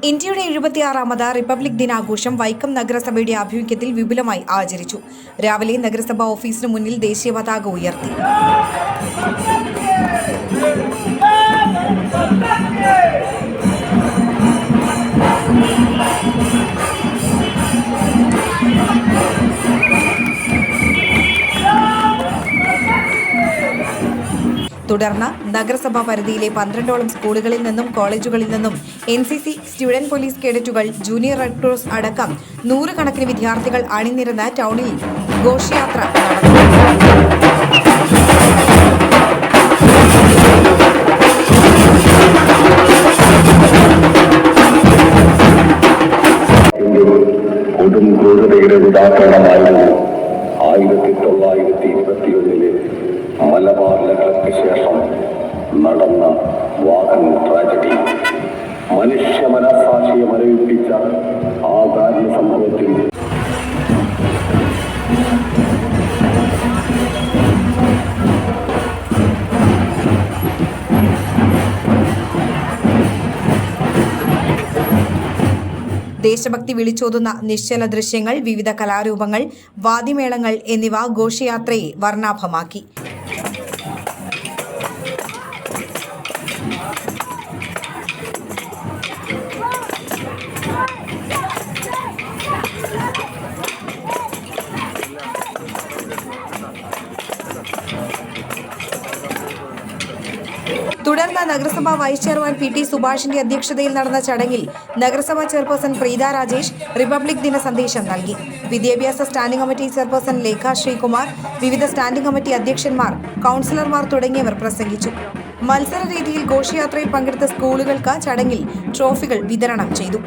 ഇന്ത്യയുടെ 76ാമത് റിപ്പബ്ലിക് ദിനാഘോഷം വൈക്കം നഗരസഭയുടെ ആഭിമുഖ്യത്തിൽ വിപുലമായി ആചരിച്ചു. രാവിലെ നഗരസഭാ ഓഫീസിന് മുന്നിൽ ദേശീയ പതാക ഉയർത്തി. തുടർന്ന് നഗരസഭാ പരിധിയിലെ 12ഓളം സ്കൂളുകളിൽ നിന്നും കോളേജുകളിൽ നിന്നും NCC, സ്റ്റുഡന്റ് പോലീസ് കേഡറ്റുകൾ, ജൂനിയർ റെഡ് ക്രോസ് അടക്കം 100 കണക്കിന് വിദ്യാർത്ഥികൾ അണിനിരന്ന് ടൗണിൽ ഘോഷയാത്ര നടത്തി. മലബാർ ലഹളയ്ക്ക് ശേഷം നടന്ന വാഹന ട്രാജഡി മനുഷ്യ മനസാക്ഷിയെ മരവിപ്പിച്ച ആ ദാരുണ സംഭവത്തിൽ ദേശഭക്തി വിളിച്ചോതുന്ന നിശ്ചല ദൃശ്യങ്ങൾ, വിവിധ കലാരൂപങ്ങൾ, വാദ്യമേളങ്ങൾ എന്നിവ ഘോഷയാത്രയെ വർണ്ണാഭമാക്കി. തുടർന്ന് നഗരസഭാ വൈസ് ചെയർമാൻ PT സുഭാഷിന്റെ അധ്യക്ഷതയിൽ നടന്ന ചടങ്ങിൽ നഗരസഭാ ചെയർപേഴ്സൺ പ്രീത രാജേഷ് റിപ്പബ്ലിക് ദിന സന്ദേശം നൽകി. വിദ്യാഭ്യാസ standing committee chairperson Lekha Sreekumar, വിവിധ സ്റ്റാൻഡിംഗ് കമ്മിറ്റി അധ്യക്ഷന്മാർ, കൗൺസിലർമാർ തുടങ്ങിയവർ പ്രസംഗിച്ചു. മത്സര രീതിയിൽ ഘോഷയാത്രയിൽ പങ്കെടുത്ത സ്കൂളുകൾക്ക് ചടങ്ങിൽ ട്രോഫികൾ വിതരണം ചെയ്തു.